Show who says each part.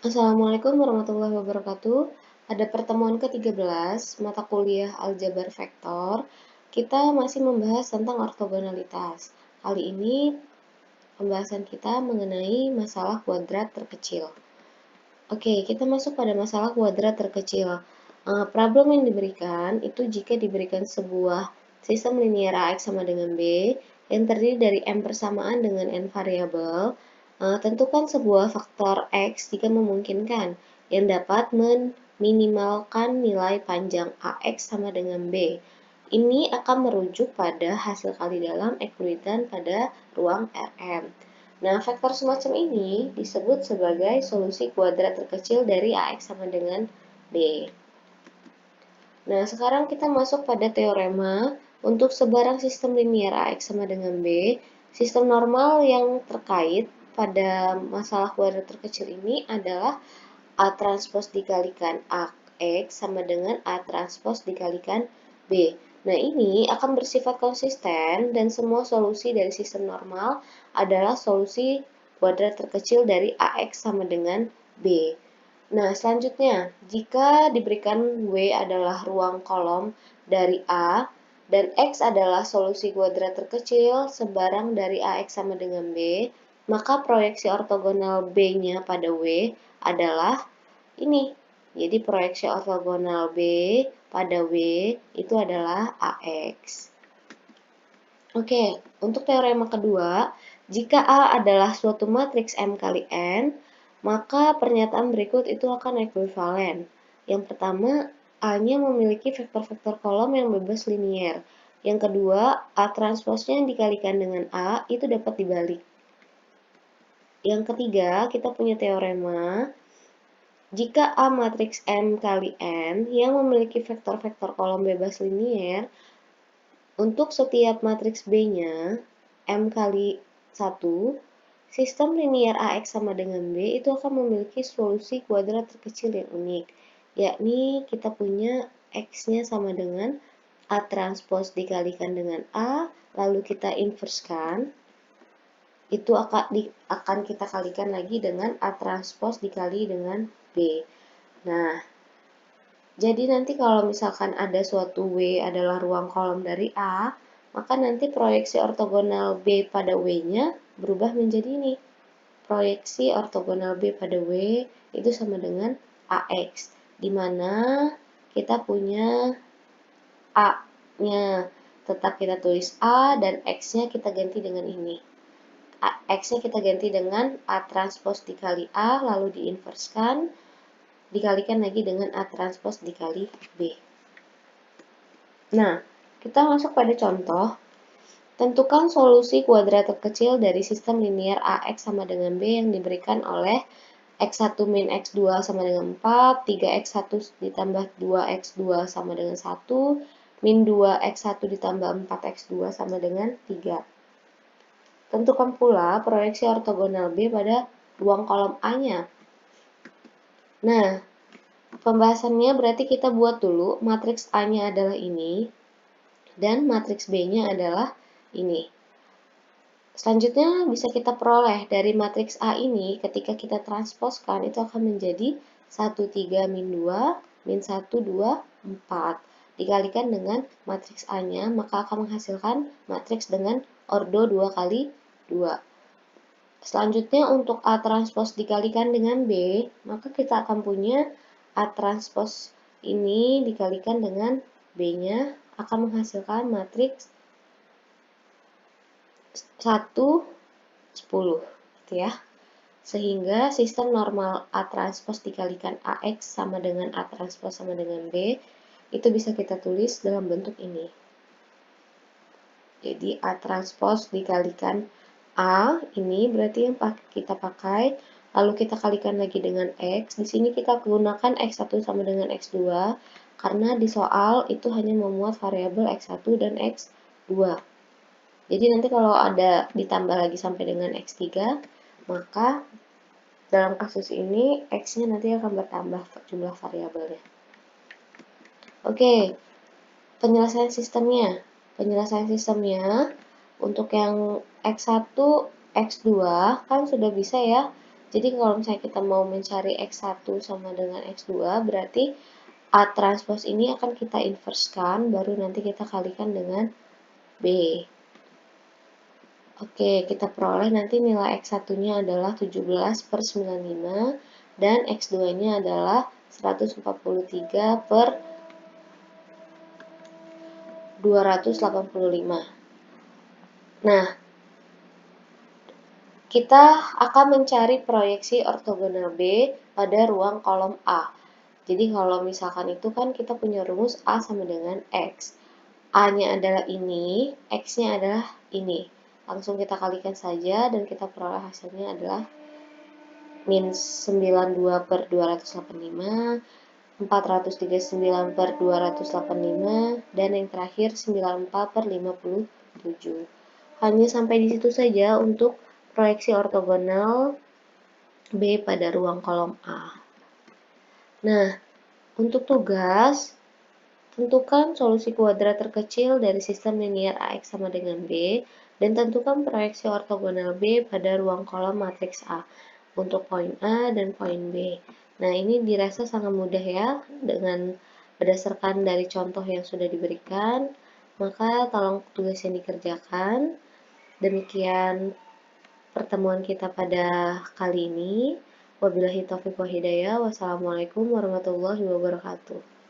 Speaker 1: Assalamualaikum warahmatullahi wabarakatuh. Pada pertemuan ke-13 mata kuliah Aljabar Vektor, kita masih membahas tentang ortogonalitas. Kali ini pembahasan kita mengenai masalah kuadrat terkecil. Oke, kita masuk pada masalah kuadrat terkecil. Problem yang diberikan itu jika diberikan sebuah sistem linear AX sama dengan B yang terdiri dari M persamaan dengan N variabel. Tentukan sebuah faktor X jika memungkinkan yang dapat meminimalkan nilai panjang AX sama dengan B. Ini akan merujuk pada hasil kali dalam ekuidian pada ruang Rm. Nah, faktor semacam ini disebut sebagai solusi kuadrat terkecil dari AX sama dengan B. Nah, sekarang kita masuk pada teorema untuk sebarang sistem linear AX sama dengan B. Sistem normal yang terkait pada masalah kuadrat terkecil ini adalah A transpos dikalikan AX sama dengan A transpos dikalikan B. Nah, ini akan bersifat konsisten dan semua solusi dari sistem normal adalah solusi kuadrat terkecil dari AX sama dengan B. Nah, selanjutnya, jika diberikan W adalah ruang kolom dari A dan X adalah solusi kuadrat terkecil sebarang dari AX sama dengan B, maka proyeksi ortogonal B-nya pada W adalah ini. Jadi proyeksi ortogonal B pada W itu adalah AX. Oke, untuk teorema kedua, jika A adalah suatu matriks M kali N, maka pernyataan berikut itu akan ekuivalen. Yang pertama, A-nya memiliki vektor-vektor kolom yang bebas linier. Yang kedua, A transposnya yang dikalikan dengan A itu dapat dibalik. Yang ketiga, kita punya teorema, jika A matriks M kali N yang memiliki vektor-vektor kolom bebas linier, untuk setiap matriks B-nya, M kali 1, sistem linear AX sama dengan B itu akan memiliki solusi kuadrat terkecil yang unik, yakni kita punya X-nya sama dengan A transpos dikalikan dengan A, lalu kita inverskan, itu akan kita kalikan lagi dengan A transpos dikali dengan B. Nah, jadi nanti kalau misalkan ada suatu W adalah ruang kolom dari A, maka nanti proyeksi ortogonal B pada W-nya berubah menjadi ini. Proyeksi ortogonal B pada W itu sama dengan AX, di mana kita punya A-nya tetap kita tulis A dan X-nya kita ganti dengan ini. X-nya kita ganti dengan A transpos dikali A, lalu diinverskan, dikalikan lagi dengan A transpos dikali B. Nah, kita masuk pada contoh. Tentukan solusi kuadrat terkecil dari sistem linear AX sama dengan B yang diberikan oleh X1 min X2 sama dengan 4, 3X1 ditambah 2X2 sama dengan 1, min 2X1 ditambah 4X2 sama dengan 3. Tentukan pula proyeksi ortogonal B pada ruang kolom A-nya. Nah, pembahasannya berarti kita buat dulu matriks A-nya adalah ini dan matriks B-nya adalah ini. Selanjutnya bisa kita peroleh dari matriks A ini ketika kita transposkan itu akan menjadi 1, 3, min 2, min 1, 2, 4. Dikalikan dengan matriks A-nya maka akan menghasilkan matriks dengan ordo 2 kali 2. Selanjutnya untuk A transpos dikalikan dengan B, maka kita akan punya A transpos ini dikalikan dengan B-nya akan menghasilkan matriks 1, 10, gitu ya. Sehingga sistem normal A transpos dikalikan AX sama dengan A transpos sama dengan B, itu bisa kita tulis dalam bentuk ini. Jadi A transpos dikalikan A, ini berarti yang kita pakai, lalu kita kalikan lagi dengan X. Di sini kita gunakan X1 sama dengan X2, karena di soal itu hanya memuat variabel X1 dan X2. Jadi nanti kalau ada ditambah lagi sampai dengan X3, maka dalam kasus ini X-nya nanti akan bertambah jumlah variabelnya. Oke, penyelesaian sistemnya. Penyelesaian sistemnya untuk yang X1, X2 kan sudah bisa ya Jadi kalau misalnya kita mau mencari X1 sama dengan X2, berarti A transpose ini akan kita inverskan, baru nanti kita kalikan dengan B. Oke, kita peroleh nanti nilai X1-nya adalah 17/95 dan X2-nya adalah 143/285. Nah, kita akan mencari proyeksi ortogonal B pada ruang kolom A. Jadi kalau misalkan itu kan kita punya rumus A sama dengan X. A-nya adalah ini, X-nya adalah ini. Langsung kita kalikan saja dan kita peroleh hasilnya adalah min 92/285, 439/285, dan yang terakhir 94/57. Hanya sampai di situ saja untuk proyeksi ortogonal B pada ruang kolom A. Nah, untuk tugas, tentukan solusi kuadrat terkecil dari sistem linier AX sama dengan B, dan tentukan proyeksi ortogonal B pada ruang kolom matriks A untuk poin A dan poin B. Nah, ini dirasa sangat mudah ya, dengan berdasarkan dari contoh yang sudah diberikan, maka tolong tugasnya dikerjakan. Demikian pertemuan kita pada kali ini. Wabillahi taufiq wa hidayah. Wassalamualaikum warahmatullahi wabarakatuh.